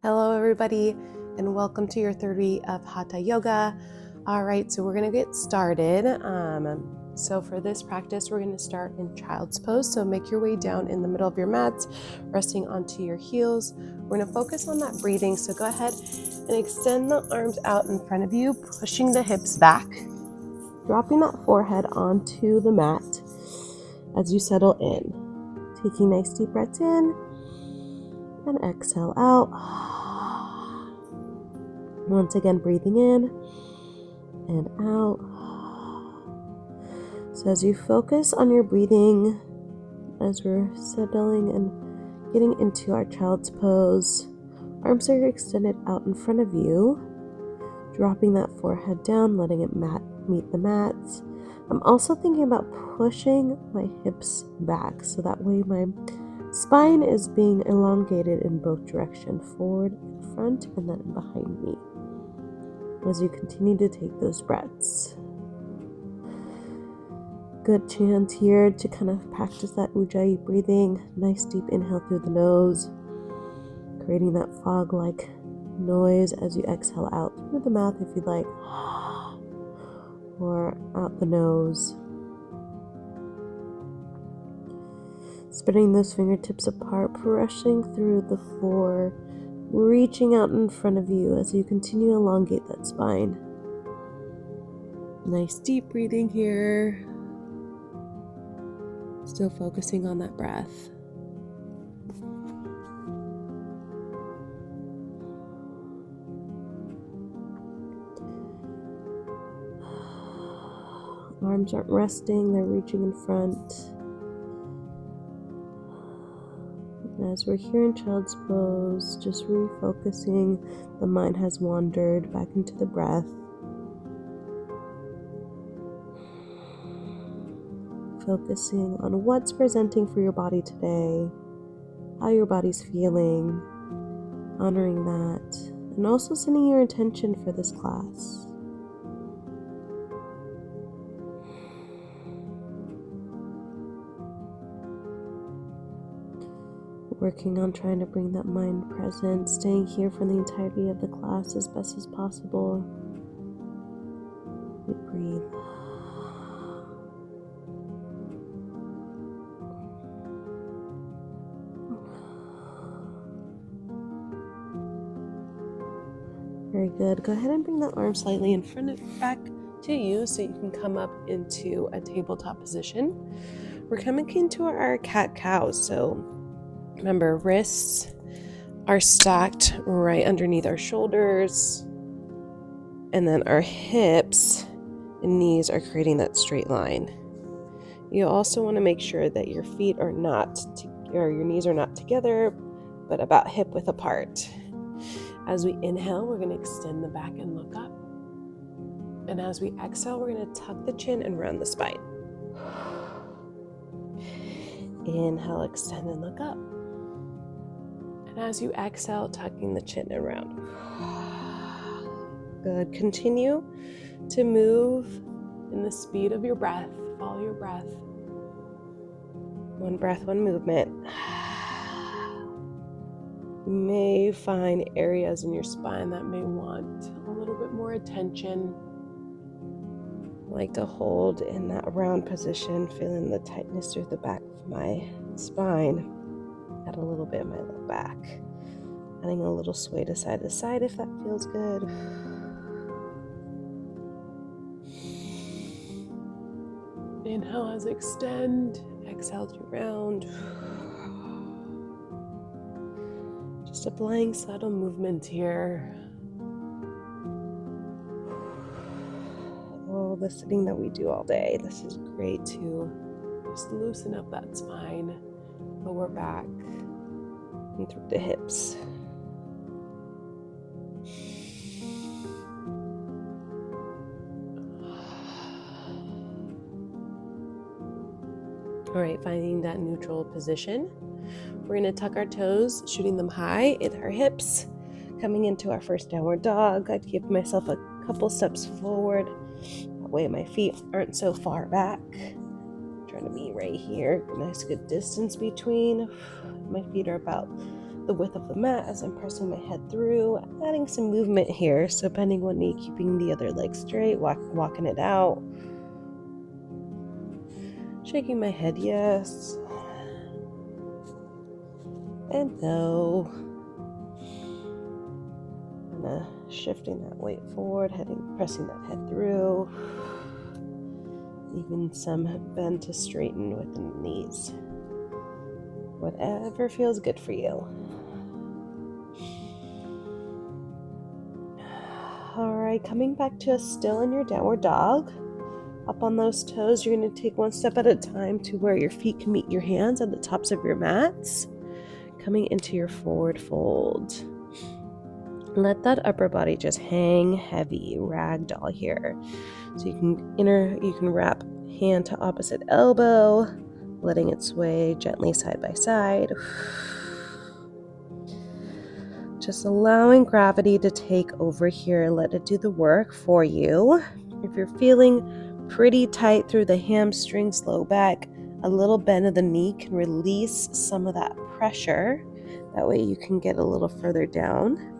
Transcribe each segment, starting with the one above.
Hello everybody, and welcome to your third week of Hatha Yoga. All right, so we're going to get started. So for this practice, we're going to start in child's pose. So make your way down in the middle of your mats, resting onto your heels. We're going to focus on that breathing. So go ahead and extend the arms out in front of you, pushing the hips back, dropping that forehead onto the mat as you settle in. Taking nice deep breaths in and exhale out. Once again, breathing in and out. So as you focus on your breathing, as we're settling and getting into our child's pose, arms are extended out in front of you, dropping that forehead down, letting it meet the mats. I'm also thinking about pushing my hips back, so that way my spine is being elongated in both directions, forward in front and then behind me, as you continue to take those breaths. Good chance here to kind of practice that Ujjayi breathing. Nice deep inhale through the nose, creating that fog-like noise as you exhale out through the mouth if you'd like, or out the nose. Spreading those fingertips apart, brushing through the floor, reaching out in front of you as you continue to elongate that spine. Nice deep breathing here. Still focusing on that breath. Arms aren't resting, they're reaching in front. And as we're here in child's pose, just refocusing, the mind has wandered back into the breath. Focusing on what's presenting for your body today, how your body's feeling, honoring that, and also sending your intention for this class. Working on trying to bring that mind present, staying here for the entirety of the class as best as possible. We breathe. Very good. Go ahead and bring the arm slightly in front of back to you so you can come up into a tabletop position. We're coming into our cat-cow. So remember, wrists are stacked right underneath our shoulders, and then our hips and knees are creating that straight line. You also want to make sure that your feet are not, or your knees are not together, but about hip width apart. As we inhale, we're going to extend the back and look up. And as we exhale, we're going to tuck the chin and round the spine. Inhale, extend and look up. And as you exhale, tucking the chin and round. Good. Continue to move in the speed of your breath. Follow your breath. One breath, one movement. You may find areas in your spine that may want a little bit more attention. I like to hold in that round position, feeling the tightness through the back of my spine. Add a little bit of my low back. Adding a little sway to side if that feels good. Inhale as extend, exhale to round. Just applying subtle movement here. Oh, the sitting that we do all day. This is great to just loosen up that spine, lower back, and through the hips. All right, finding that neutral position. We're going to tuck our toes, shooting them high at our hips, coming into our first downward dog. I'd give myself a couple steps forward. That way my feet aren't so far back. Trying to be right here. Nice good distance between. My feet are about the width of the mat as I'm pressing my head through, adding some movement here. So bending one knee, keeping the other leg straight, walking it out. Shaking my head yes and no. Shifting that weight forward, pressing that head through. Even some bend to straighten with the knees. Whatever feels good for you. Alright, coming back to a still in your downward dog. Up on those toes, you're going to take one step at a time to where your feet can meet your hands at the tops of your mats. Coming into your forward fold. Let that upper body just hang heavy, ragdoll here. So you can wrap hand to opposite elbow, letting it sway gently side by side. Just allowing gravity to take over here. Let it do the work for you. If you're feeling pretty tight through the hamstrings, low back, a little bend of the knee can release some of that pressure. That way you can get a little further down.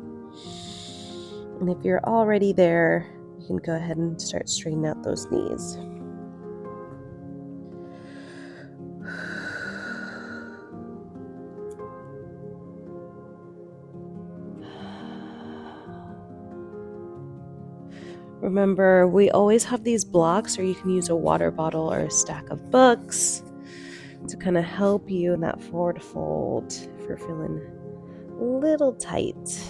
And if you're already there, you can go ahead and start straightening out those knees. Remember, we always have these blocks, or you can use a water bottle or a stack of books to kind of help you in that forward fold if you're feeling a little tight.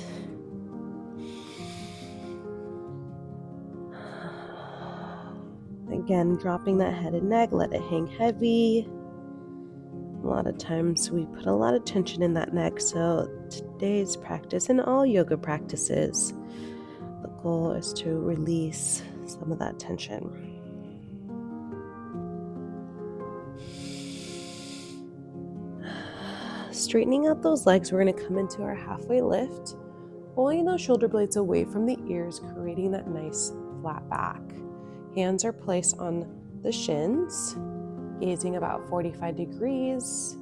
Again, dropping that head and neck, let it hang heavy. A lot of times we put a lot of tension in that neck, so today's practice and all yoga practices, the goal is to release some of that tension. Straightening out those legs, we're going to come into our halfway lift, pulling those shoulder blades away from the ears, creating that nice flat back. Hands are placed on the shins, gazing about 45 degrees,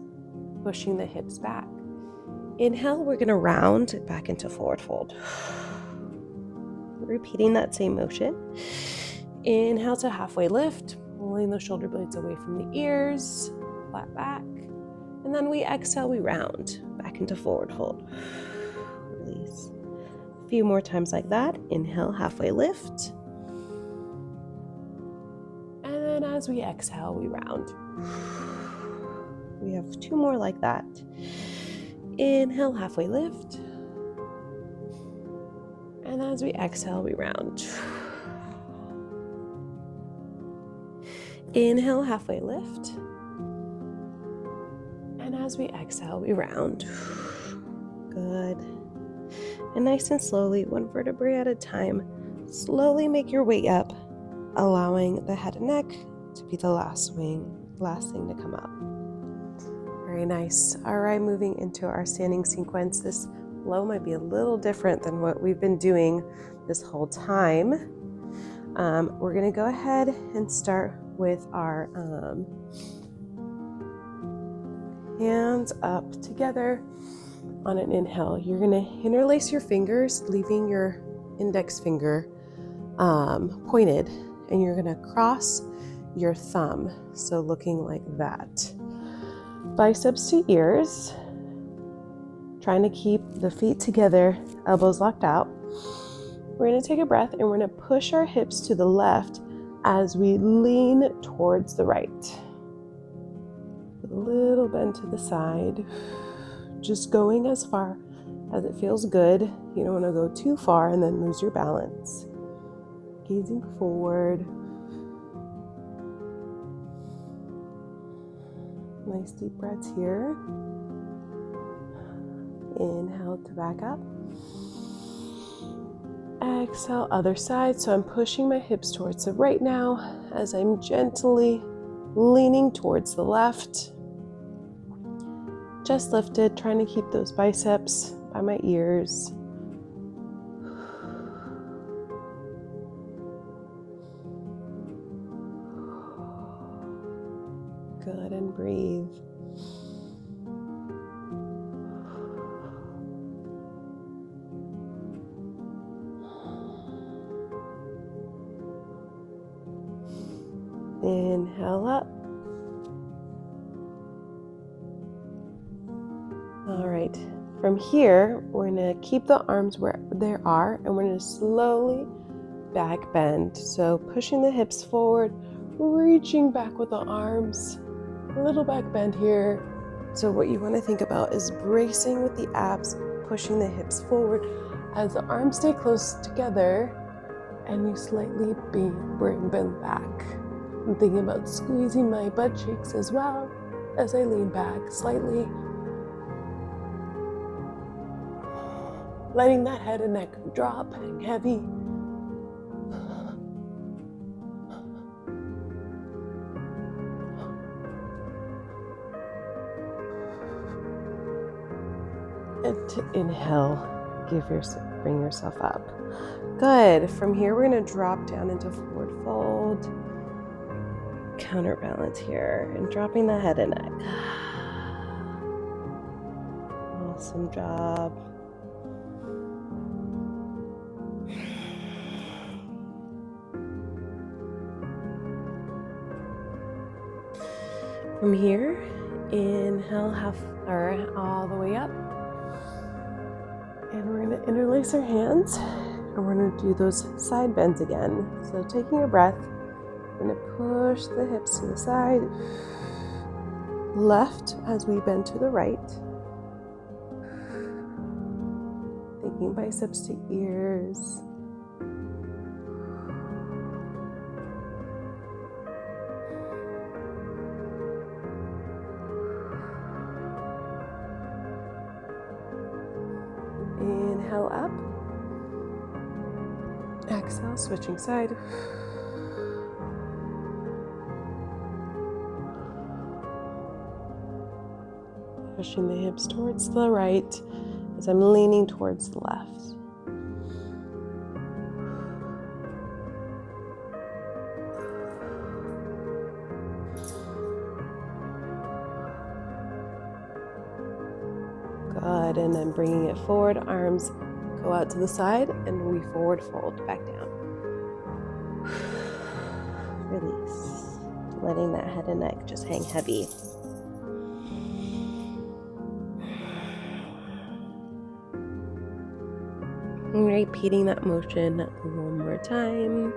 pushing the hips back. Inhale, we're going to round back into forward fold. Repeating that same motion. Inhale to halfway lift, pulling the shoulder blades away from the ears, flat back. And then we exhale, we round back into forward fold. Release. A few more times like that. Inhale, halfway lift. And then as we exhale, we round. We have two more like that. Inhale, halfway lift. And as we exhale, we round. Inhale, halfway lift. And as we exhale, we round. Good. And nice and slowly, one vertebrae at a time, slowly make your way up, allowing the head and neck to be the last thing to come up. Very nice. All right, moving into our standing sequence. This flow might be a little different than what we've been doing this whole time. We're going to go ahead and start with our hands up together on an inhale. You're going to interlace your fingers, leaving your index finger pointed, and you're going to cross your thumb, so looking like that. Biceps to ears, trying to keep the feet together, elbows locked out. We're going to take a breath, and we're going to push our hips to the left as we lean towards the right. A little bend to the side, just going as far as it feels good. You don't want to go too far and then lose your balance. Gazing forward. Nice deep breaths here. Inhale to back up. Exhale, other side. So I'm pushing my hips towards the right now as I'm gently leaning towards the left. Just lifted, trying to keep those biceps by my ears. Good, and breathe. Inhale up. All right. From here, we're going to keep the arms where they are, and we're going to slowly back bend. So pushing the hips forward, reaching back with the arms, a little back bend here. So what you want to think about is bracing with the abs, pushing the hips forward as the arms stay close together and you slightly bring them back. I'm thinking about squeezing my butt cheeks as well as I lean back slightly. Letting that head and neck drop, hang heavy. And to inhale, bring yourself up. Good. From here, we're going to drop down into forward fold. Counterbalance here and dropping the head and neck. Awesome job. From here, inhale all the way up. And we're going to interlace our hands and we're going to do those side bends again. So taking a breath, we're going to push the hips to the side, left as we bend to the right. Taking biceps to ears. Inhale up. Exhale, switching side. Pushing the hips towards the right as I'm leaning towards the left. Good, and then bringing it forward, arms go out to the side and we forward fold back down. Release, letting that head and neck just hang heavy. And repeating that motion one more time.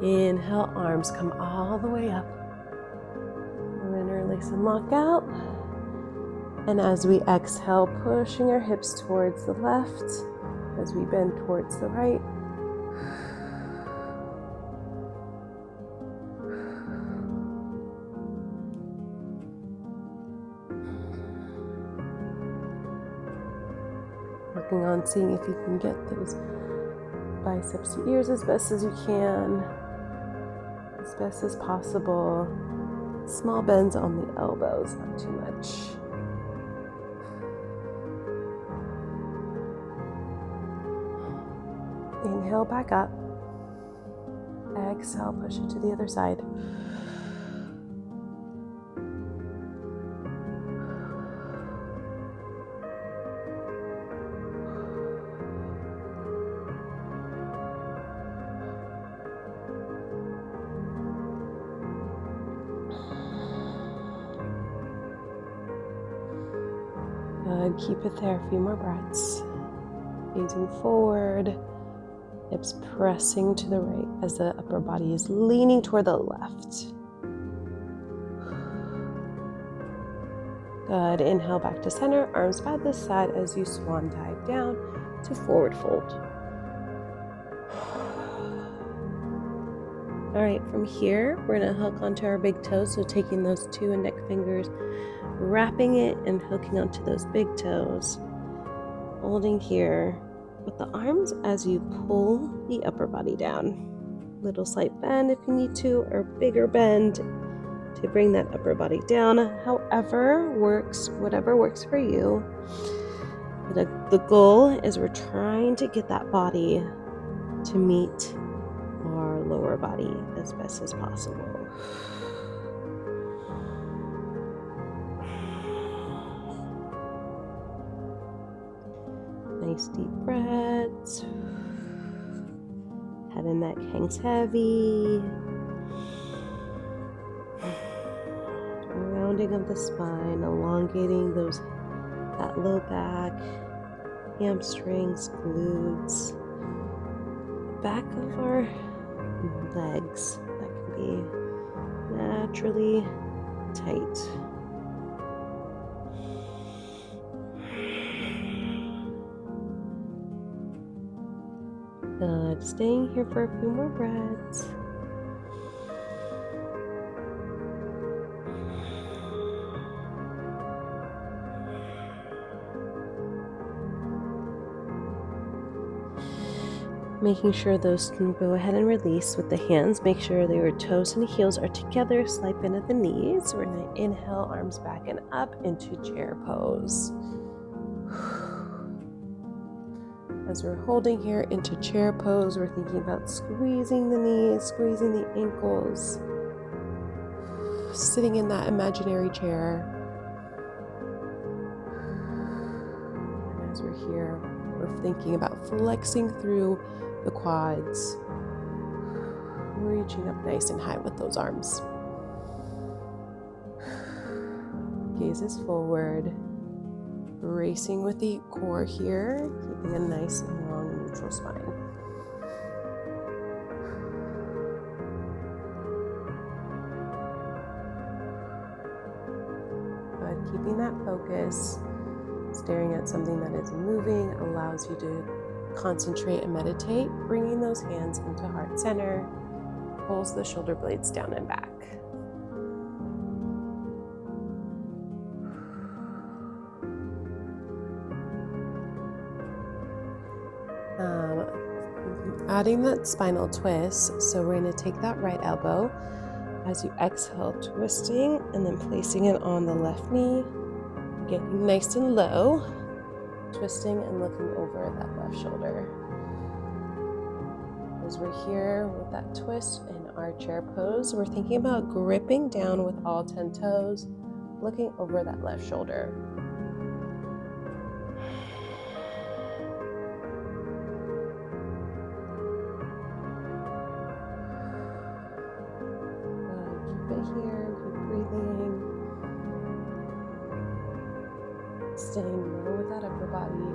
Inhale, arms come all the way up. Interlace and lock out. And as we exhale, pushing our hips towards the left as we bend towards the right. Working on seeing if you can get those biceps to ears as best as you can, as best as possible. Small bends on the elbows, not too much. Inhale back up. Exhale, push it to the other side. Good, keep it there, a few more breaths. Gazing forward. Hips pressing to the right as the upper body is leaning toward the left. Good. Inhale back to center, arms by the side as you swan dive down to forward fold. All right, from here, we're going to hook onto our big toes. So taking those two index fingers, wrapping it and hooking onto those big toes. Holding here with the arms as you pull the upper body down. Little slight bend if you need to, or bigger bend to bring that upper body down. However works, whatever works for you. The goal is we're trying to get that body to meet our lower body as best as possible. Nice deep breaths. Head and neck hangs heavy. Rounding of the spine, elongating that low back, hamstrings, glutes, back of our legs that can be naturally tight. Good. Staying here for a few more breaths. Making sure those can go ahead and release with the hands. Make sure your toes and heels are together. Slide bend at the knees. We're going to inhale, arms back and up into chair pose. As we're holding here into chair pose, we're thinking about squeezing the knees, squeezing the ankles, sitting in that imaginary chair. And as we're here, we're thinking about flexing through the quads, reaching up nice and high with those arms. Gaze is forward, bracing with the core here, keeping a nice and long neutral spine. But keeping that focus, staring at something that is moving allows you to concentrate and meditate, bringing those hands into heart center, pulls the shoulder blades down and back. Adding that spinal twist, so we're going to take that right elbow as you exhale, twisting and then placing it on the left knee, getting nice and low, twisting and looking over that left shoulder. As we're here with that twist in our chair pose, we're thinking about gripping down with all 10 toes, looking over that left shoulder. Keep it here, keep breathing. Staying low with that upper body.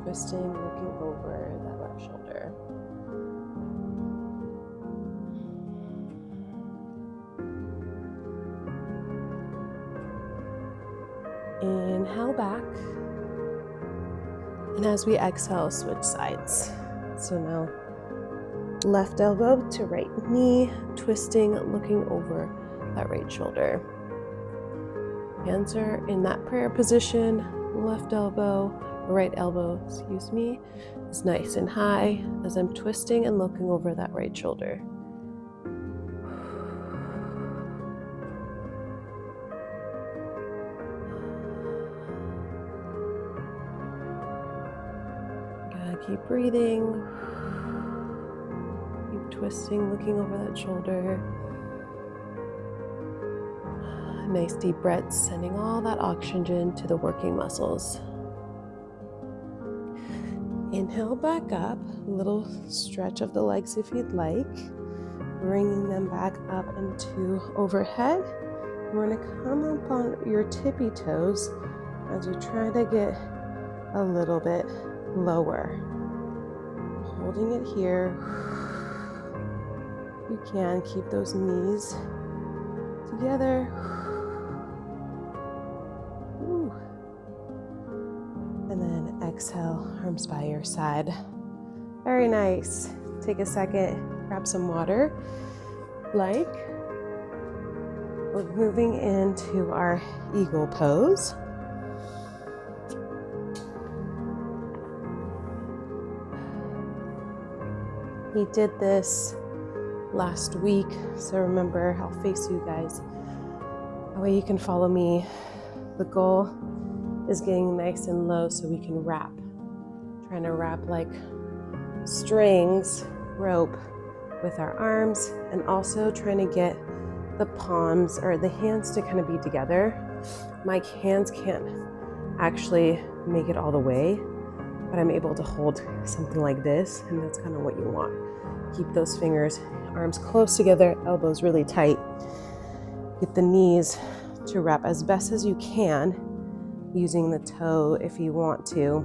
Twisting, looking over that left shoulder. Inhale back. And as we exhale, switch sides. So now, left elbow to right knee, twisting, looking over that right shoulder. Hands are in that prayer position. Left elbow, right elbow, is nice and high as I'm twisting and looking over that right shoulder. Gotta keep breathing. Keep twisting, looking over that shoulder. Nice deep breaths, sending all that oxygen to the working muscles. Inhale back up, a little stretch of the legs if you'd like. Bringing them back up into overhead. We're going to come up on your tippy toes as you try to get a little bit lower. Holding it here. You can keep those knees together. And then exhale, arms by your side. Very nice. Take a second, grab some water. We're moving into our eagle pose. We did this last week, so remember, I'll face you guys. That way you can follow me. The goal is getting nice and low so we can wrap. Trying to wrap like strings, rope with our arms, and also trying to get the palms or the hands to kind of be together. My hands can't actually make it all the way, but I'm able to hold something like this, and that's kind of what you want. Keep those fingers, arms close together, elbows really tight. Get the knees to wrap as best as you can, using the toe if you want to,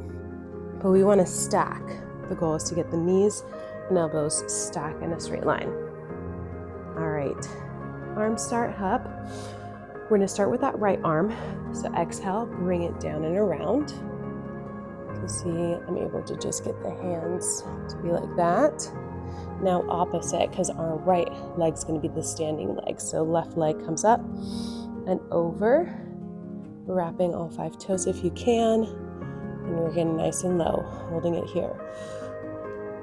but we want to stack. The goal is to get the knees and elbows stack in a straight line. All right, arms start up. We're gonna start with that right arm. So exhale, bring it down and around. So see, I'm able to just get the hands to be like that. Now opposite, because our right leg's gonna be the standing leg. So left leg comes up and over, wrapping all 5 toes if you can. And we're getting nice and low, holding it here.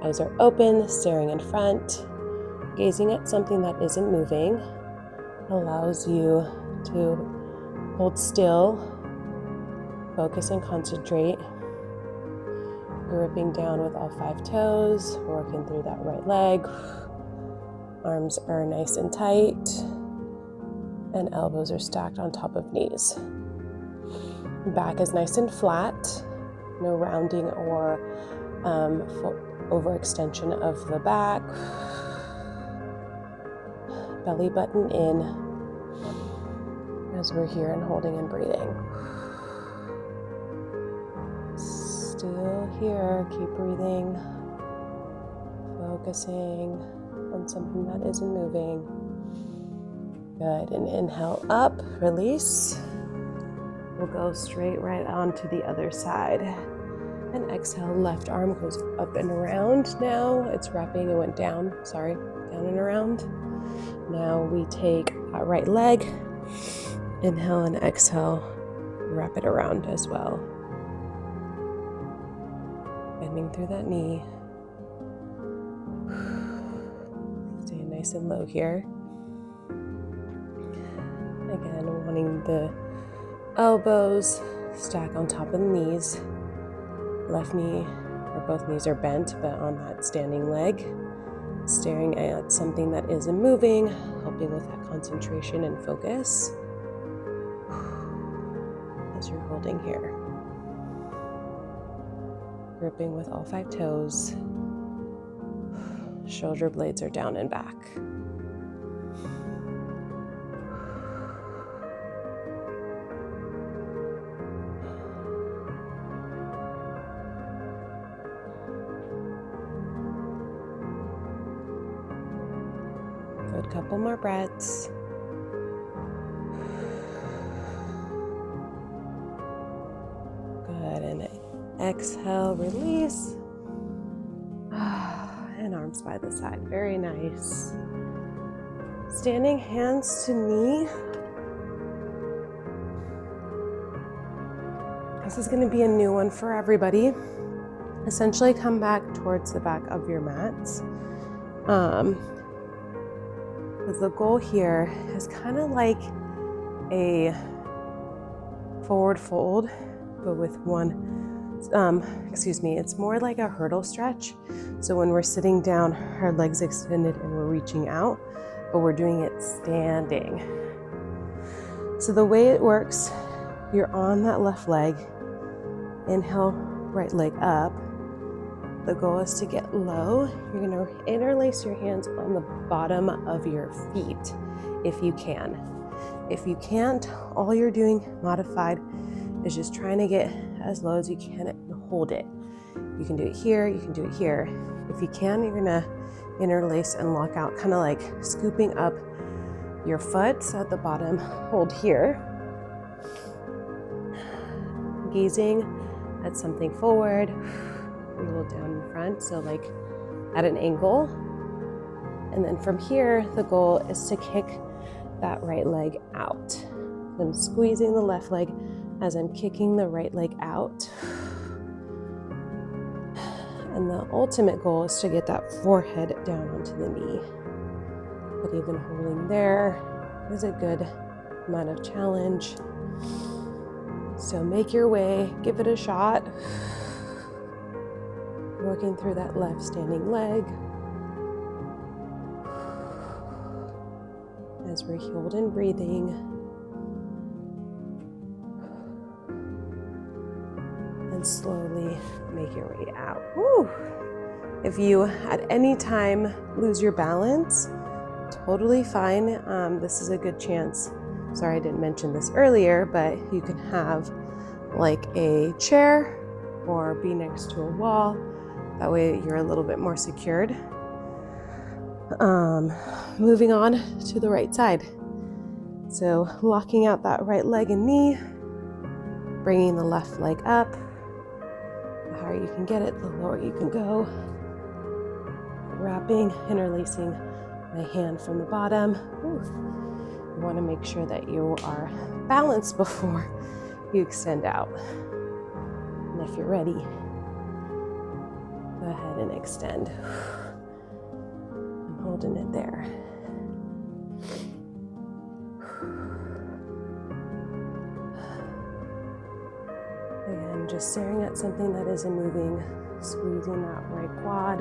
Eyes are open, staring in front, gazing at something that isn't moving. Allows you to hold still, focus and concentrate. Gripping down with all 5 toes, working through that right leg. Arms are nice and tight, and elbows are stacked on top of knees. Back is nice and flat, no rounding or overextension of the back. Belly button in as we're here and holding and breathing. Still here, keep breathing, focusing on something that isn't moving. Good, and inhale up, release. We'll go straight right on to the other side. And exhale, left arm goes up and around now. It's wrapping, it went down, sorry, down and around. Now we take our right leg, inhale and exhale, wrap it around as well. Bending through that knee. Stay nice and low here. Again, wanting the elbows stack on top of the knees. Left knee or both knees are bent, but on that standing leg. Staring at something that isn't moving, helping with that concentration and focus as you're holding here. Gripping with all 5 toes. Shoulder blades are down and back. Good, couple more breaths. Good, and exhale, release. And arms by the side, very nice. Standing hands to knee. This is going to be a new one for everybody. Essentially come back towards the back of your mats. Because the goal here is kind of like a forward fold, but with one, it's more like a hurdle stretch. So when we're sitting down, our legs extended and we're reaching out, but we're doing it standing. So the way it works, you're on that left leg, inhale, right leg up. The goal is to get low. You're gonna interlace your hands on the bottom of your feet, if you can. If you can't, all you're doing, modified, is just trying to get as low as you can and hold it. You can do it here, you can do it here. If you can, you're gonna interlace and lock out, kind of like scooping up your foot. So at the bottom, hold here. Gazing at something forward, a little down in front, so like at an angle. And then from here, the goal is to kick that right leg out. I'm squeezing the left leg as I'm kicking the right leg out. And the ultimate goal is to get that forehead down onto the knee. But even holding there is a good amount of challenge. So make your way, give it a shot. Working through that left standing leg. As we're healed and breathing. And slowly make your way out. Woo. If you at any time lose your balance, totally fine. This is a good chance. Sorry, I didn't mention this earlier, but you can have like a chair or be next to a wall. That way you're a little bit more secured. Moving on to the right side. So locking out that right leg and knee, bringing the left leg up. The higher you can get it, the lower you can go. Wrapping, interlacing my hand from the bottom. Ooh. You want to make sure that you are balanced before you extend out. And if you're ready, go ahead and extend. I'm holding it there. Again, just staring at something that isn't moving, squeezing that right quad,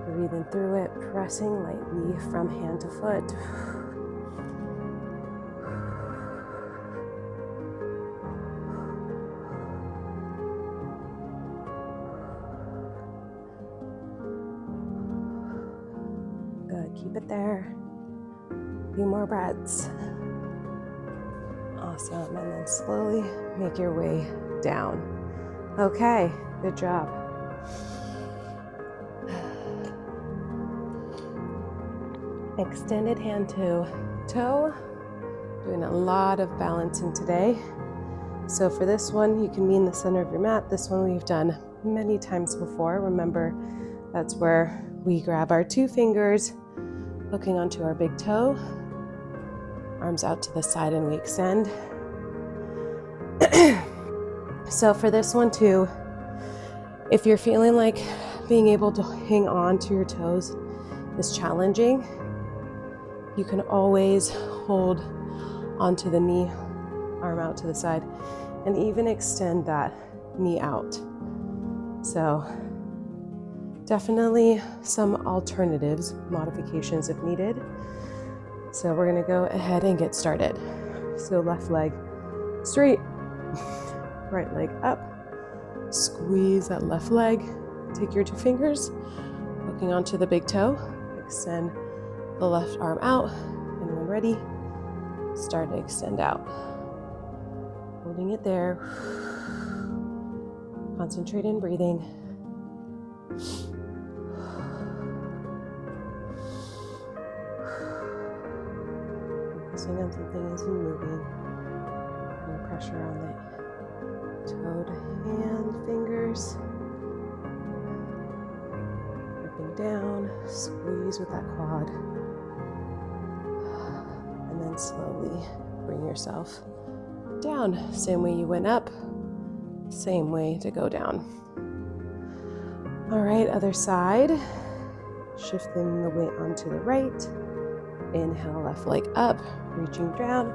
breathing through it, pressing lightly from hand to foot. Good, keep it there. A few more breaths. Awesome, and then slowly make your way down. Okay, good job. Extended hand to toe. Doing a lot of balancing today. So for this one, you can be in the center of your mat. This one we've done many times before. Remember, that's where we grab our 2 fingers, hooking onto our big toe, arms out to the side, and we extend. So for this one too, if you're feeling like being able to hang on to your toes is challenging, you can always hold onto the knee, arm out to the side, and even extend that knee out. So definitely some alternatives, modifications if needed. So we're gonna go ahead and get started. So left leg straight, right leg up, squeeze that left leg, take your 2 fingers, hooking onto the big toe, extend the left arm out, and when ready, start to extend out. Holding it there. Concentrate in breathing. Focusing on something isn't moving. Putting pressure on the toed hand, fingers. Gripping down, squeeze with that quad. And then slowly bring yourself down. Same way you went up, same way to go down. All right, other side. Shifting the weight onto the right. Inhale, left leg up, reaching down,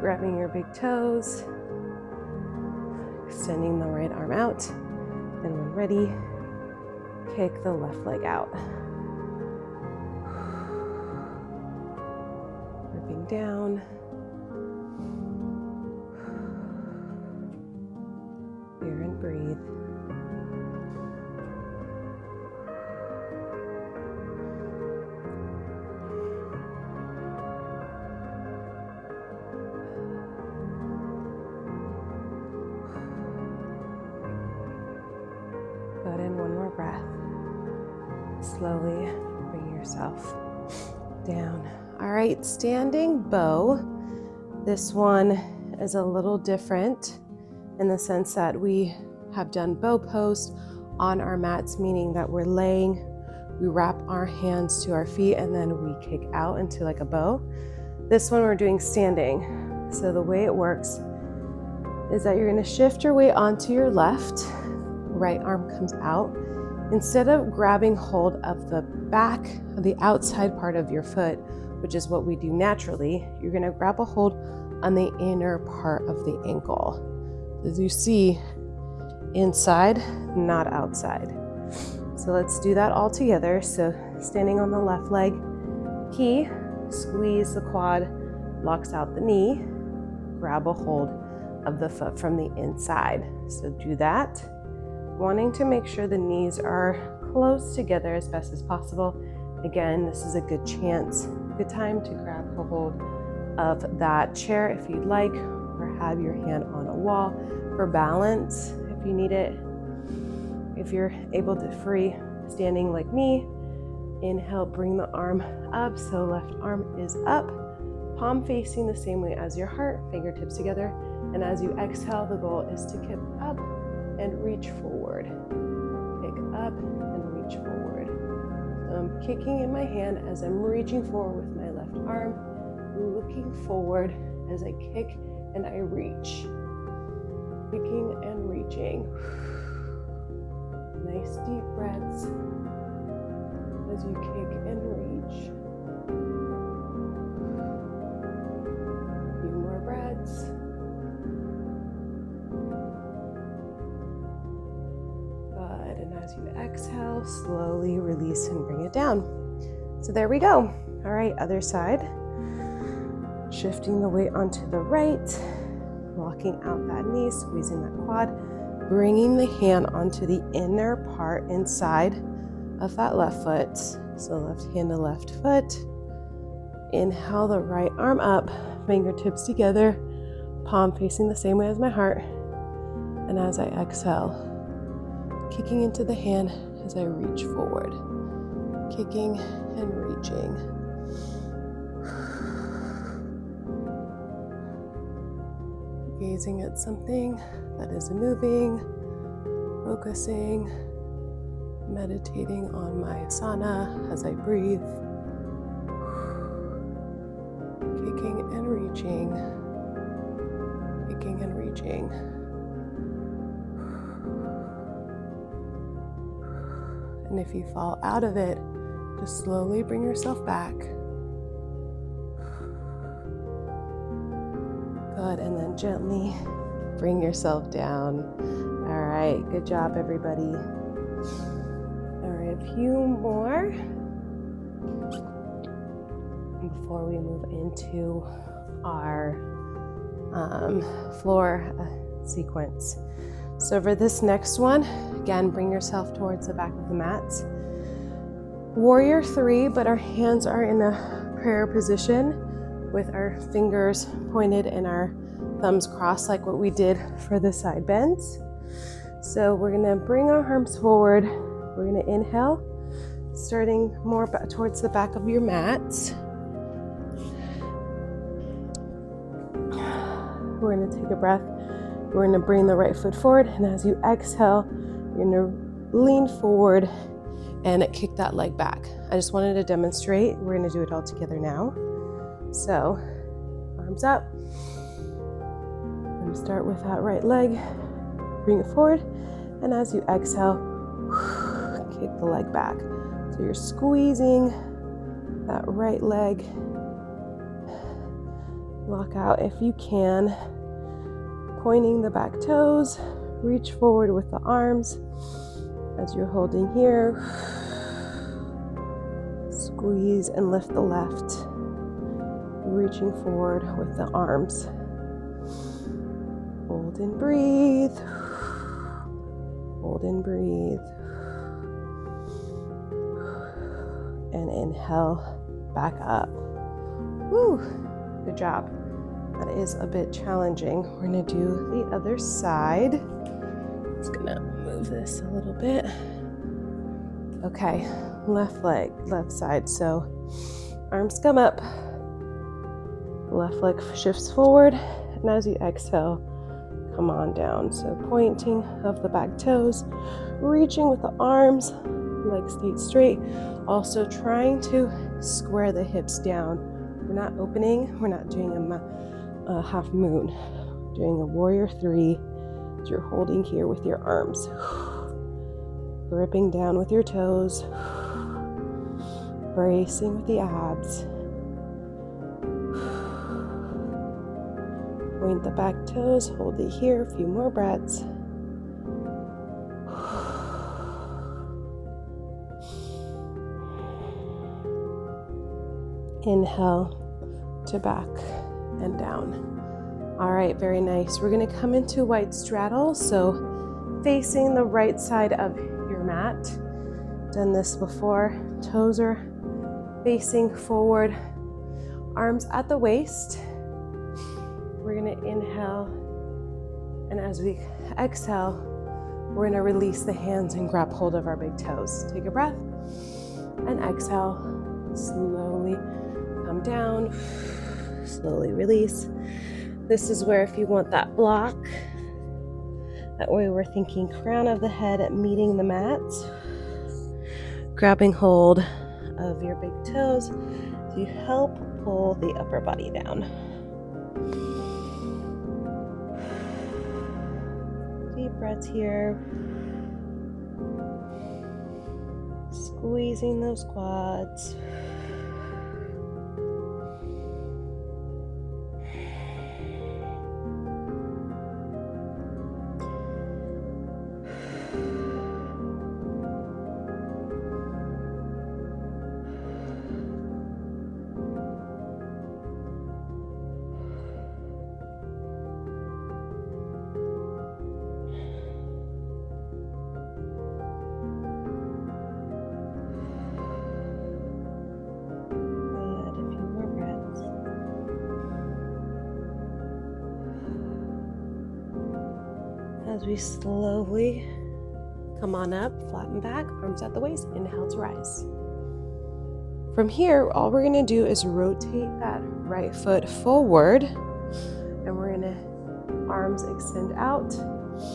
grabbing your big toes, extending the right arm out, and when ready, kick the left leg out. Gripping down. Here and breathe. Good, and one more breath. Slowly bring yourself down. All right, standing bow. This one is a little different in the sense that we have done bow pose on our mats, meaning that we're laying, we wrap our hands to our feet, and then we kick out into like a bow. This one we're doing standing. So the way it works is that you're gonna shift your weight onto your left, right arm comes out. Instead of grabbing hold of the back of the outside part of your foot, which is what we do naturally, you're gonna grab a hold on the inner part of the ankle. As you see, inside, not outside. So let's do that all together. So standing on the left leg, key, squeeze the quad, locks out the knee, grab a hold of the foot from the inside. So do that, wanting to make sure the knees are close together as best as possible. Again, this is a good time to grab a hold of that chair if you'd like, or have your hand on a wall for balance if you need it. If you're able to free standing like me, inhale, bring the arm up, so left arm is up, palm facing the same way as your heart, fingertips together. And as you exhale, the goal is to kick up and reach forward. Kick up and reach forward. So I'm kicking in my hand as I'm reaching forward with my left arm, looking forward as I kick and I reach. Kicking and reaching. Nice deep breaths as you kick and reach. A few more breaths. Good, and as you exhale, slowly release and bring it down. So there we go. All right, other side. Shifting the weight onto the right, walking out that knee, squeezing that quad, bringing the hand onto the inner part inside of that left foot. So left hand to left foot. Inhale the right arm up, fingertips together, palm facing the same way as my heart. And as I exhale, kicking into the hand as I reach forward, kicking and reaching. Gazing at something that is moving, focusing, meditating on my asana as I breathe, kicking and reaching, kicking and reaching. And if you fall out of it, just slowly bring yourself back. Good, and then gently bring yourself down. All right, good job, everybody. All right, a few more before we move into our floor sequence. So for this next one, again, bring yourself towards the back of the mat. Warrior 3, but our hands are in a prayer position with our fingers pointed and our thumbs crossed like what we did for the side bends. So we're gonna bring our arms forward. We're gonna inhale, starting more towards the back of your mat. We're gonna take a breath. We're gonna bring the right foot forward, and as you exhale, you're gonna lean forward and kick that leg back. I just wanted to demonstrate. We're gonna do it all together now. So, arms up. I'm gonna start with that right leg. Bring it forward, and as you exhale, kick the leg back. So you're squeezing that right leg. Lock out if you can. Pointing the back toes. Reach forward with the arms as you're holding here. Squeeze and lift the left. Reaching forward with the arms. Hold and breathe. Hold and breathe. And inhale back up. Woo! Good job. That is a bit challenging. We're gonna do the other side. Just gonna move this a little bit. Okay, left leg, left side. So arms come up. Left leg shifts forward, and as you exhale, come on down. So pointing of the back toes, reaching with the arms, legs stayed straight. Also trying to square the hips down. We're not opening, we're not doing a half moon. We're doing a warrior 3. So you're holding here with your arms. Gripping down with your toes. Bracing with the abs. Point the back toes, hold it here, a few more breaths. Inhale to back and down. All right, very nice. We're gonna come into white straddle, so facing the right side of your mat. Done this before. Toes are facing forward, arms at the waist. We're gonna inhale, and as we exhale, we're gonna release the hands and grab hold of our big toes. Take a breath and exhale. Slowly come down, slowly release. This is where if you want that block, that way we're thinking crown of the head at meeting the mat, grabbing hold of your big toes to help pull the upper body down. Deep breaths here. Squeezing those quads. As we slowly come on up, flatten back, arms at the waist, inhale to rise. From here, all we're gonna do is rotate that right foot forward, and we're gonna arms extend out.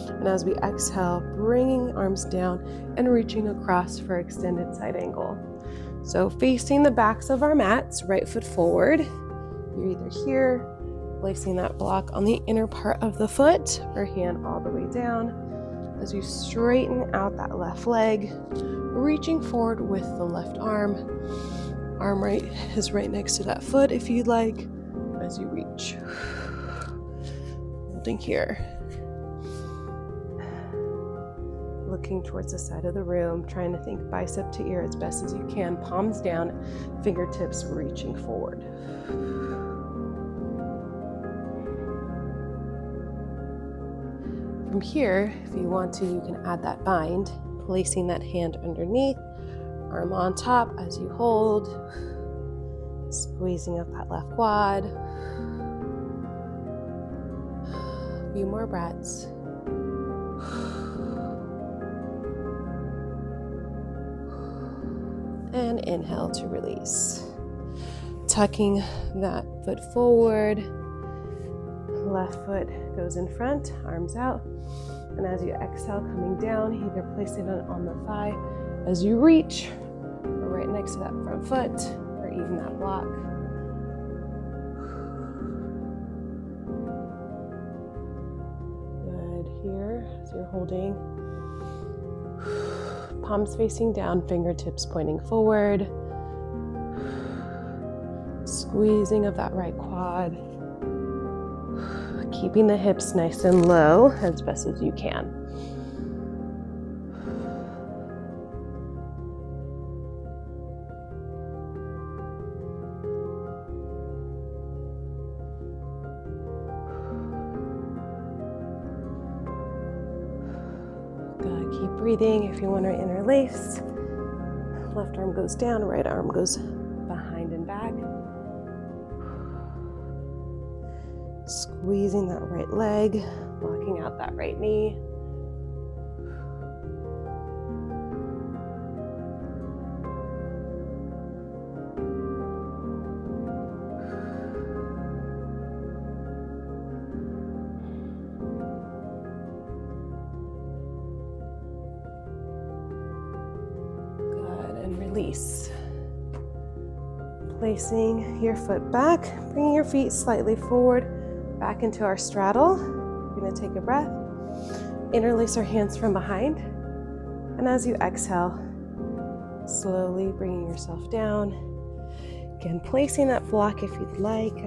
And as we exhale, bringing arms down and reaching across for extended side angle. So facing the backs of our mats, right foot forward. You're either here, placing that block on the inner part of the foot, or hand all the way down. As you straighten out that left leg, reaching forward with the left arm. Arm right is right next to that foot if you'd like, as you reach. Holding here. Looking towards the side of the room, trying to think bicep to ear as best as you can, palms down, fingertips reaching forward. From here, if you want to, you can add that bind, placing that hand underneath, arm on top as you hold, squeezing up that left quad. A few more breaths. And inhale to release. Tucking that foot forward, left foot goes in front, arms out. And as you exhale, coming down, either placing it on the thigh as you reach, or right next to that front foot, or even that block. Good here, as you're holding. Palms facing down, fingertips pointing forward. Squeezing of that right quad. Keeping the hips nice and low as best as you can. Good, keep breathing. If you want to interlace, left arm goes down, right arm goes behind and back. Squeezing that right leg, locking out that right knee. Good, and release. Placing your foot back, bringing your feet slightly forward, back into our straddle. We're going to take a breath, interlace our hands from behind, and as you exhale, slowly bringing yourself down. Again, placing that block if you'd like,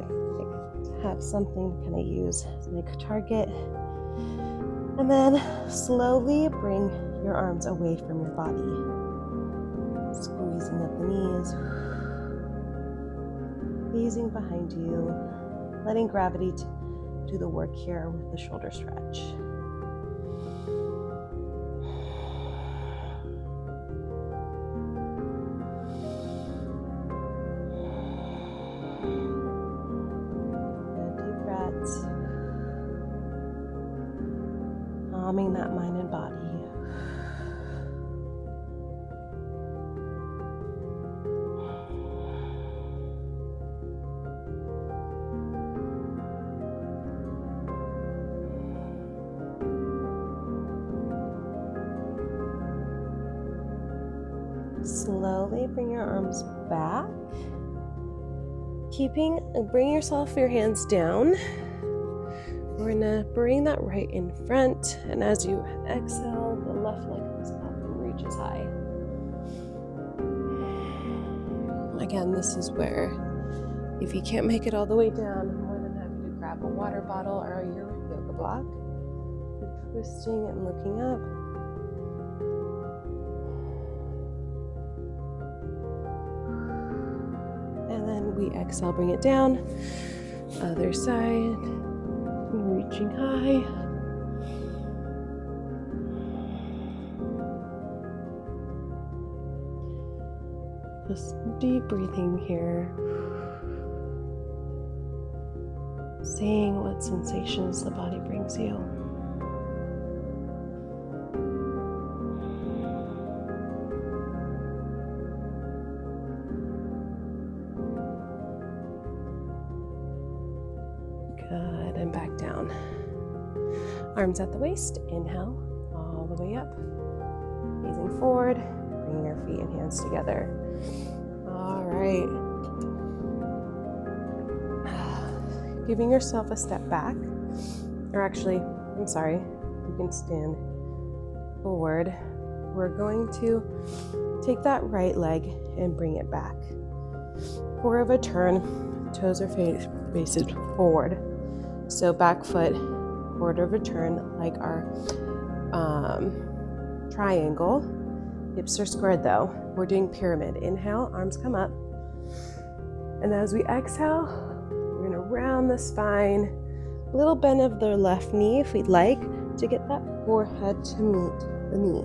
have something to kind of use as like a target, and then slowly bring your arms away from your body, squeezing up the knees, easing behind you, letting gravity do the work here with the shoulder stretch. Good deep breaths. Calming that mind and body. Slowly bring your arms back. Bring your hands down. We're gonna bring that right in front, and as you exhale, the left leg comes up and reaches high. Again, this is where, if you can't make it all the way down, I'm more than happy to grab a water bottle or your yoga block. You're twisting and looking up. And then we exhale, bring it down. Other side, reaching high. Just deep breathing here. Seeing what sensations the body brings you. Good, and back down. Arms at the waist, inhale, all the way up. Gazing forward, bringing your feet and hands together. All right. Giving yourself a step back, or actually, I'm sorry, you can stand forward. We're going to take that right leg and bring it back. Quarter of a turn, toes are faced forward. So back foot, quarter of a turn, like our triangle. Hips are squared though. We're doing pyramid. Inhale, arms come up. And as we exhale, we're gonna round the spine. A little bend of the left knee if we'd like to get that forehead to meet the knee.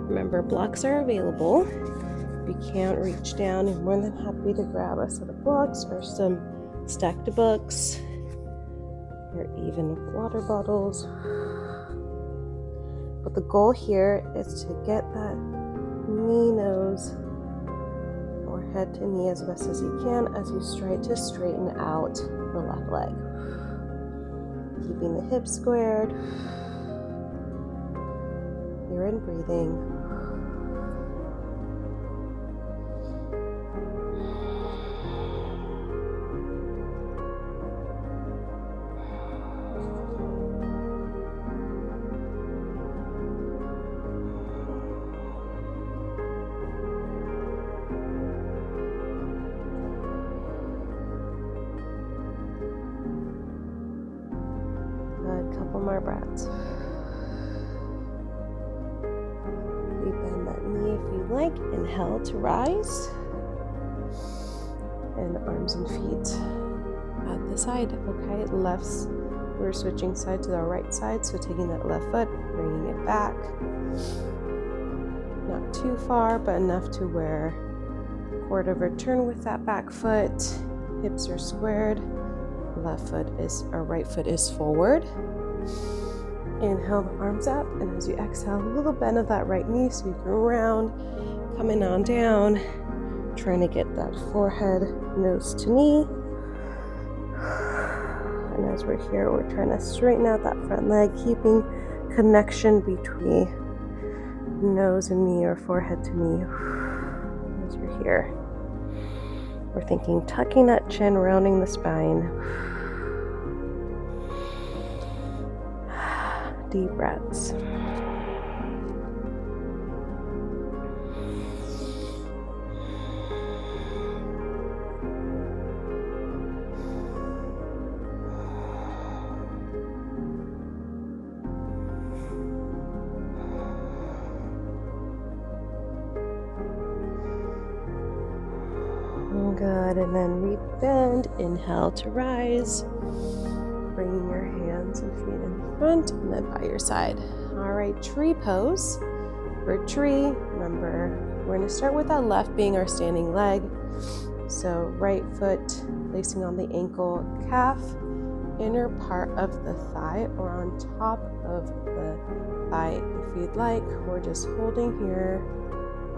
Remember, blocks are available. If you can't reach down, you're more than happy to grab a set of blocks or some stacked books or even water bottles. But the goal here is to get that knee nose or head to knee as best as you can as you try to straighten out the left leg. Keeping the hips squared. Here in breathing. Couple more breaths. We bend that knee if you like. Inhale to rise. And arms and feet at the side. Okay, lefts. We're switching side to the right side. So taking that left foot, bringing it back. Not too far, but enough to where quarter of a turn with that back foot. Hips are squared. Right foot is forward. Inhale, the arms up, and as you exhale, a little bend of that right knee so you can round, coming on down, trying to get that forehead, nose to knee. And as we're here, we're trying to straighten out that front leg, keeping connection between nose and knee or forehead to knee. As you're here, we're thinking tucking that chin, rounding the spine. Deep breaths. Good. ahead and then rebend. Inhale to rise. Bringing your hands and feet in front and then by your side. All right, tree pose. For tree, remember, we're going to start with that left being our standing leg. So right foot placing on the ankle, calf, inner part of the thigh or on top of the thigh if you'd like. We're just holding here.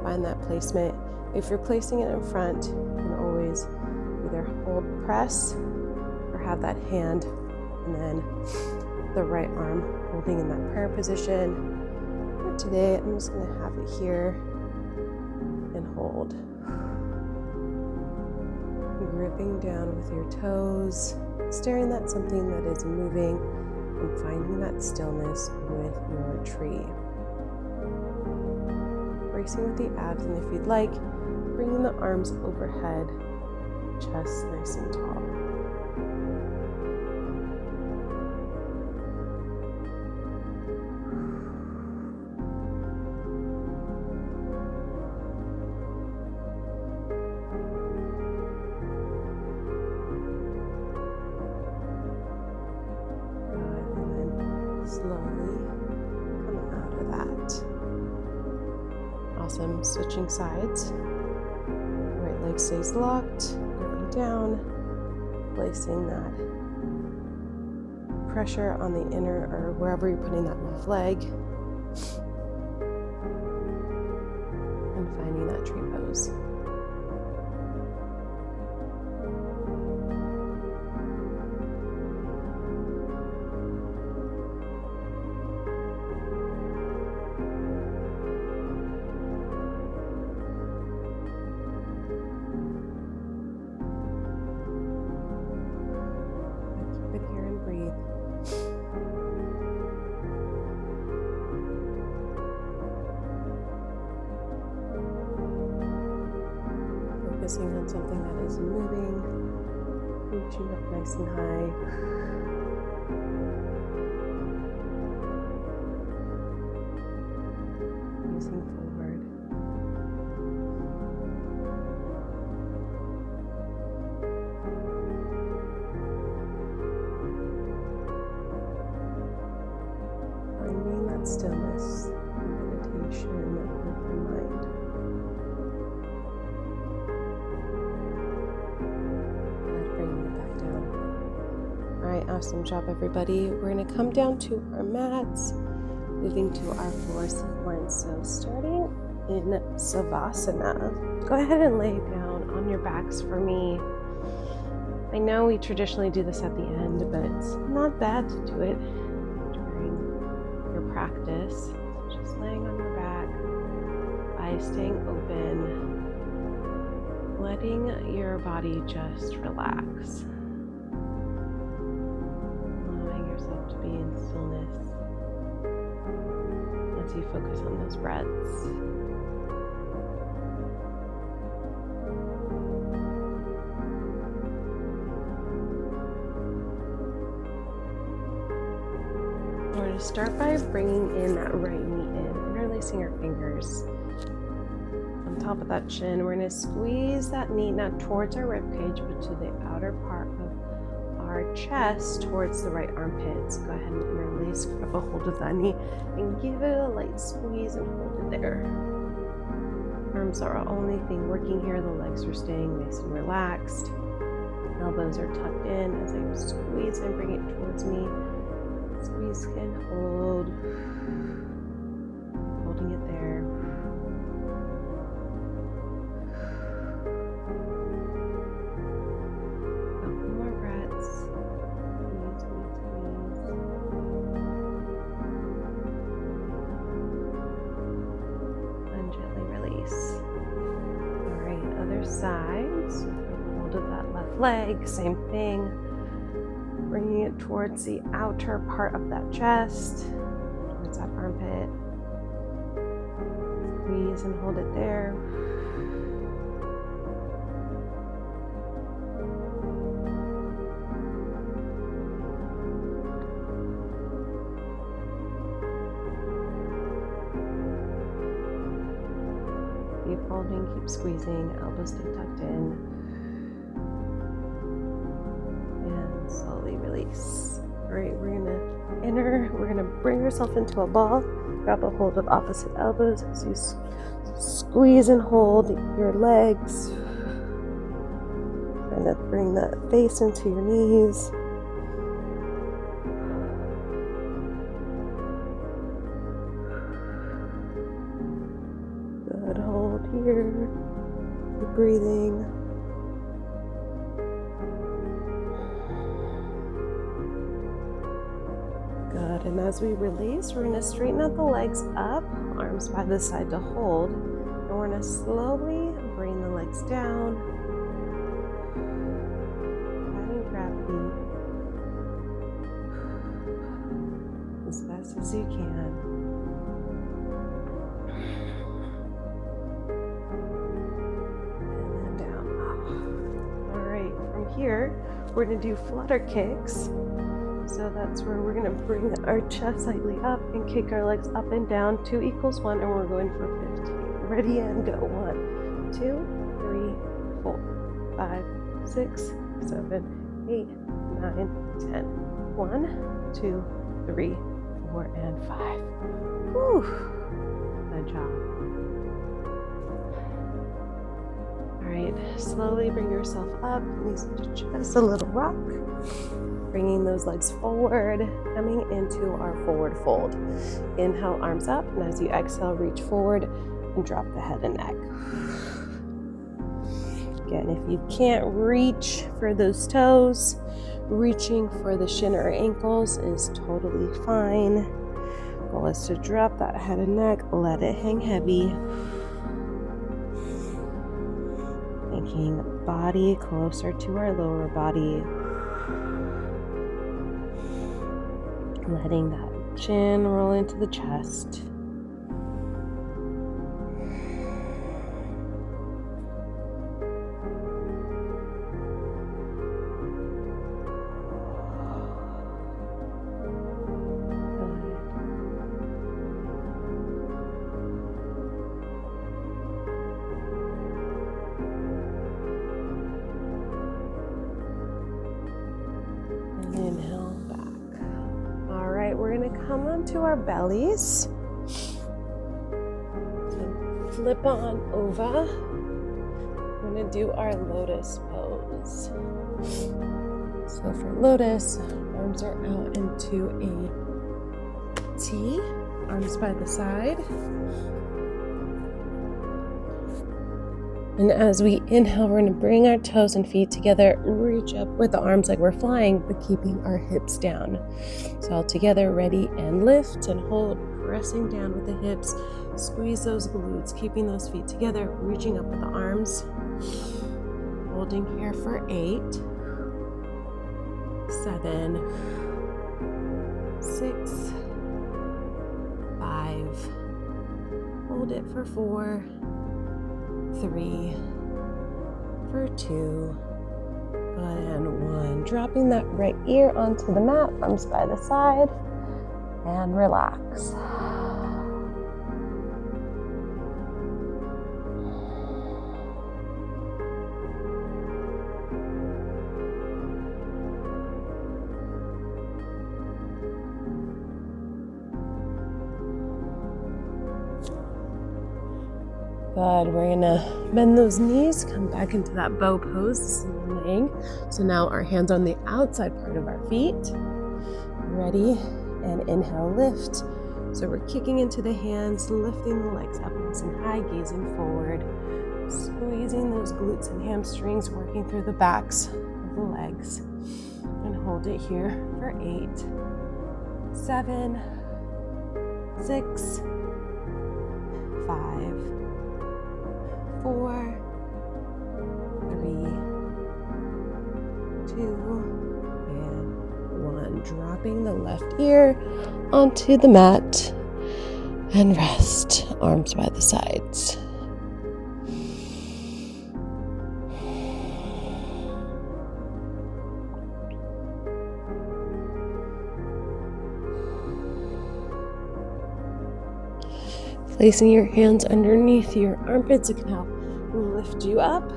Find that placement. If you're placing it in front, you can always either hold press or have that hand and then the right arm holding in that prayer position. For today, I'm just going to have it here and hold. Gripping down with your toes, staring at something that is moving and finding that stillness with your tree. Bracing with the abs, and if you'd like, bringing the arms overhead, chest nice and tall. Slowly come out of that. Awesome. Switching sides. Right leg stays locked, gripping down, placing that pressure on the inner or wherever you're putting that left leg, and finding that tree pose. Focusing on something that is moving, reaching up nice and high. Facing forward. Finding that stillness and meditation with your mind. Awesome job, everybody. We're going to come down to our mats, moving to our floor sequence. So starting in Savasana, go ahead and lay down on your backs for me. I know we traditionally do this at the end, but it's not bad to do it during your practice. So just laying on your back, eyes staying open, letting your body just relax. To be in stillness as you focus on those breaths. We're going to start by bringing in that right knee in, interlacing our fingers on top of that chin. We're going to squeeze that knee not towards our rib cage, but to the outer part of our chest towards the right armpit. So go ahead and interlace, grab a hold of that knee and give it a light squeeze and hold it there. Arms are our only thing working here. The legs are staying nice and relaxed. Elbows are tucked in as I squeeze and bring it towards me. Squeeze and hold. Holding it there. Side, so hold of that left leg, same thing, bringing it towards the outer part of that chest, towards that armpit, squeeze and hold it there. Keep holding, keep squeezing, elbows stay tucked in. slowly release. All right, we're gonna bring yourself into a ball. Grab a hold of opposite elbows as you squeeze and hold your legs. Trying to bring that face into your knees. Good, hold here. Keep breathing. Good, and as we release, we're going to straighten out the legs up, arms by the side to hold, and we're going to slowly bring the legs down, fighting gravity as best as you can. And then down. All right, from here, we're going to do flutter kicks. So that's where we're going to bring our chest slightly up and kick our legs up and down. 2 equals 1, and we're going for 15. Ready and go. 1, 2, 3, 4, 5, 6, 7, 8, 9, 10. 1, 2, 3, 4, and 5. Whew. Good job. All right, slowly bring yourself up, knees to chest, a little rock. Bringing those legs forward, coming into our forward fold. Inhale, arms up, and as you exhale, reach forward and drop the head and neck. Again, if you can't reach for those toes, reaching for the shin or ankles is totally fine. Goal is to drop that head and neck, let it hang heavy. Making the body closer to our lower body. Letting that chin roll into the chest. And inhale back. All right, we're going to come onto our bellies. So flip on over. We're going to do our lotus pose. So for lotus, arms are out into a T, arms by the side. And as we inhale, we're going to bring our toes and feet together, reach up with the arms like we're flying, but keeping our hips down. So all together, ready, and lift and hold, pressing down with the hips. Squeeze those glutes, keeping those feet together, reaching up with the arms. Holding here for 8, 7, 6, 5. Hold it for 4, 3, for 2, and 1. Dropping that right ear onto the mat, arms by the side, and relax. Good, we're gonna bend those knees, come back into that bow pose, this is laying. So now our hands on the outside part of our feet. Ready, and inhale, lift. So we're kicking into the hands, lifting the legs up nice and high, gazing forward, squeezing those glutes and hamstrings, working through the backs of the legs. And hold it here for 8, 7, 6, 5, 4, 3, 2, and 1. Dropping the left ear onto the mat and rest, arms by the sides. Placing your hands underneath your armpits, it can help lift you up.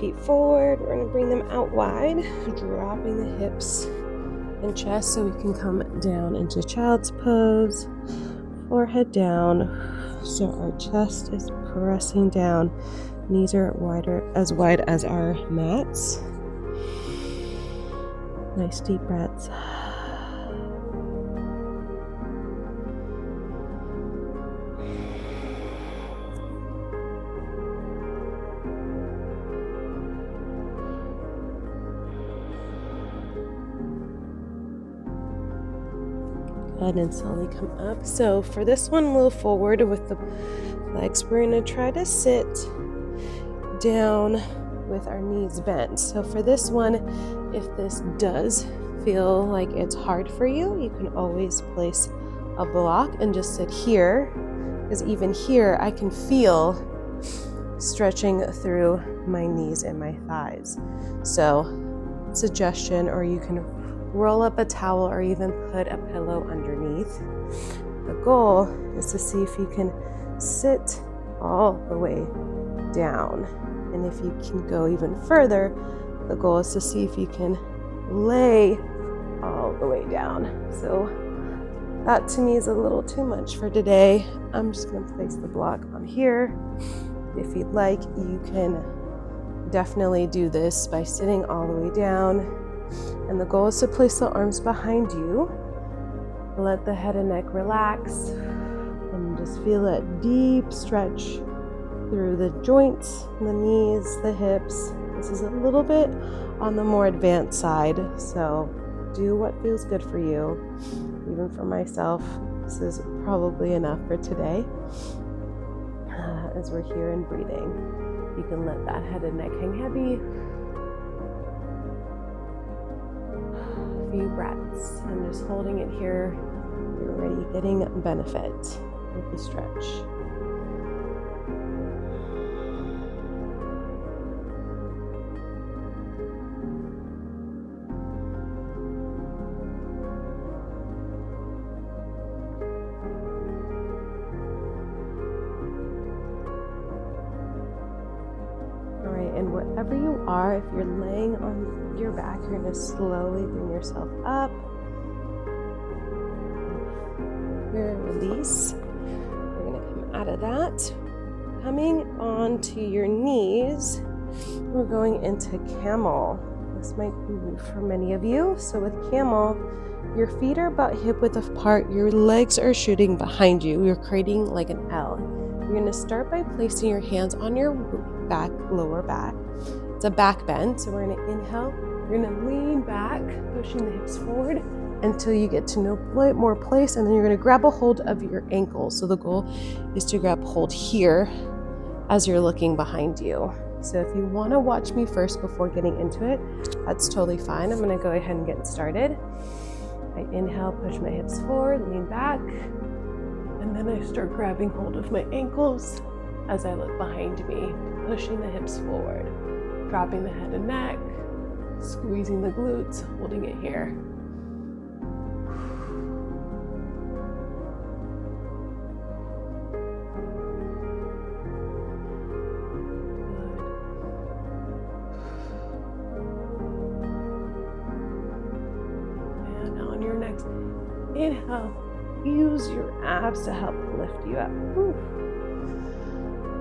Feet forward, we're gonna bring them out wide, dropping the hips and chest so we can come down into child's pose, forehead down, so our chest is pressing down, knees are as wide as our mats. Nice deep breaths. Good, and slowly come up. So for this one, move forward with the legs. We're going to try to sit down with our knees bent. So for this one, if this does feel like it's hard for you, you can always place a block and just sit here, because even here I can feel stretching through my knees and my thighs. So suggestion, or you can roll up a towel or even put a pillow underneath. The goal is to see if you can sit all the way down. And if you can go even further, the goal is to see if you can lay all the way down. So that to me is a little too much for today. I'm just going to place the block on here. If you'd like, you can definitely do this by sitting all the way down. And the goal is to place the arms behind you. Let the head and neck relax and just feel that deep stretch through the joints, the knees, the hips. This is a little bit on the more advanced side, so do what feels good for you. Even for myself, this is probably enough for today. As we're here and breathing, you can let that head and neck hang heavy. Few breaths. I'm just holding it here. You're already getting benefit with the stretch. And wherever you are, if you're laying on your back, you're going to slowly bring yourself up. Here, release. We're going to come out of that. Coming onto your knees, we're going into camel. This might be new for many of you. So with camel, your feet are about hip width apart. Your legs are shooting behind you. You're creating like an L. You're going to start by placing your hands on your back, lower back. It's a back bend, so we're going to inhale. You're going to lean back, pushing the hips forward until you get to no more place, and then you're going to grab a hold of your ankles. So the goal is to grab hold here as you're looking behind you. So if you want to watch me first before getting into it, that's totally fine. I'm going to go ahead and get started. I inhale, push my hips forward, lean back, and then I start grabbing hold of my ankles as I look behind me, pushing the hips forward, dropping the head and neck, squeezing the glutes, holding it here. Good. And on your next inhale, use your abs to help lift you up. Whew.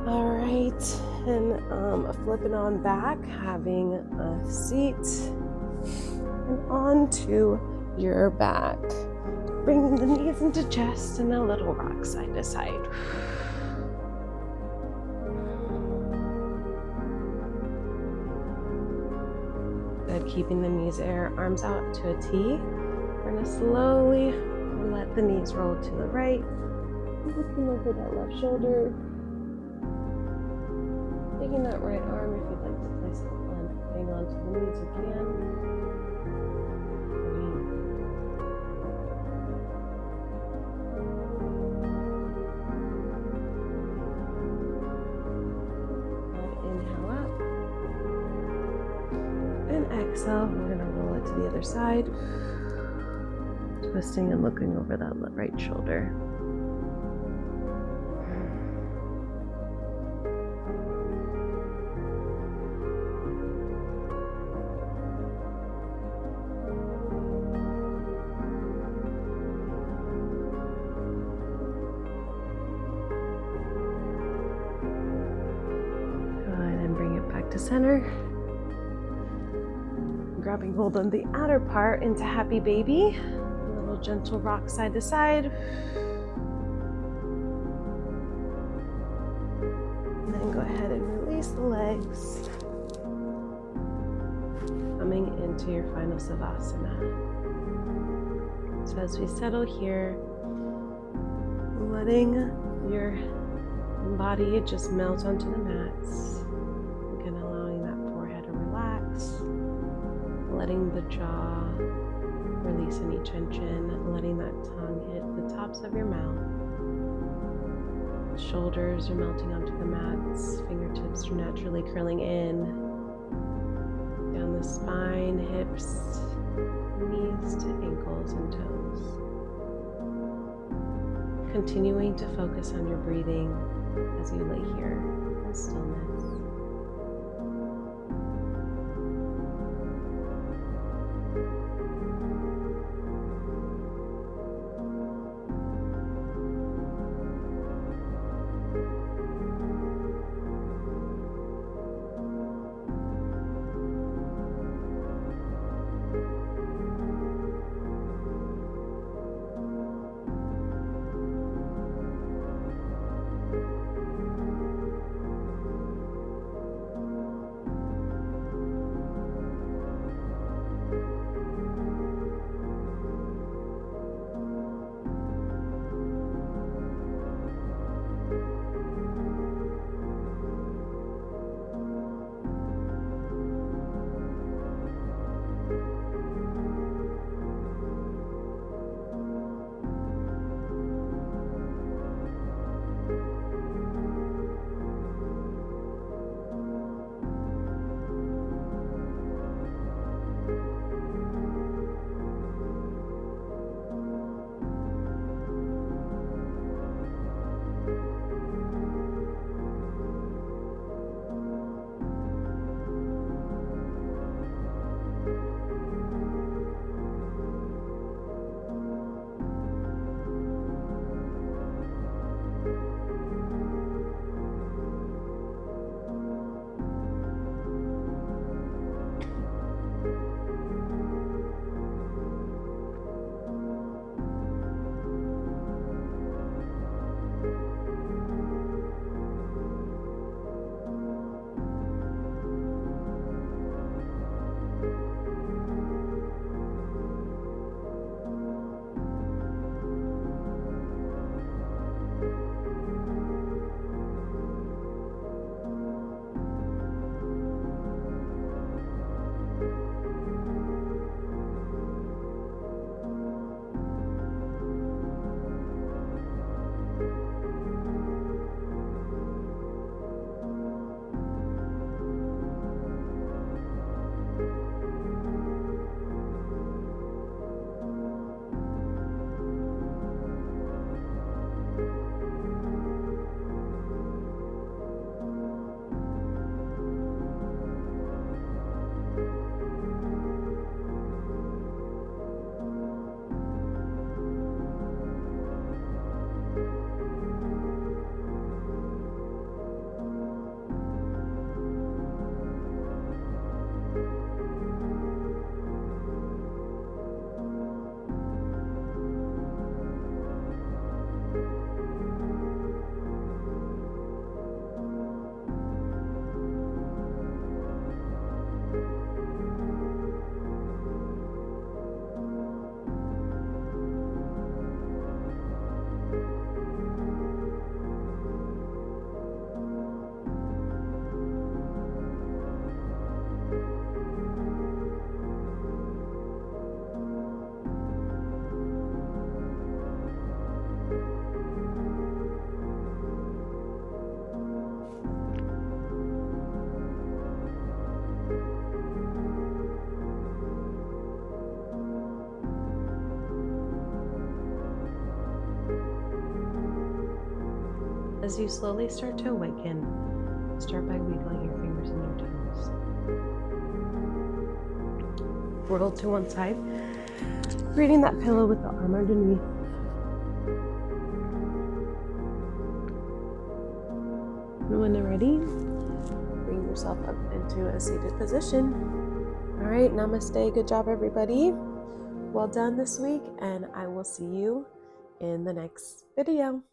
All right, and flipping on back, having a seat, and onto your back. Bringing the knees into chest and a little rock side to side. Good, keeping the knees there, arms out to a T. We're gonna slowly let the knees roll to the right, looking over that left shoulder. Taking that right arm, if you'd like to place it on, hang on to the knees, you can. Inhale up. And exhale, we're going to roll it to the other side. Twisting and looking over that right shoulder. to center. Grabbing hold on the outer part into happy baby. A little gentle rock side to side. And then go ahead and release the legs. Coming into your final Savasana. So as we settle here, letting your body just melt onto the mats. Again, allowing that forehead to relax. Letting the jaw release any tension. Letting that tongue hit the tops of your mouth. Shoulders are melting onto the mats. Fingertips are naturally curling in. Down the spine, hips, knees to ankles and toes. Continuing to focus on your breathing as you lay here in stillness. As you slowly start to awaken, start by wiggling your fingers and your toes. Roll to one side, creating that pillow with the arm underneath. And when you're ready, bring yourself up into a seated position. All right, namaste. Good job, everybody. Well done this week, and I will see you in the next video.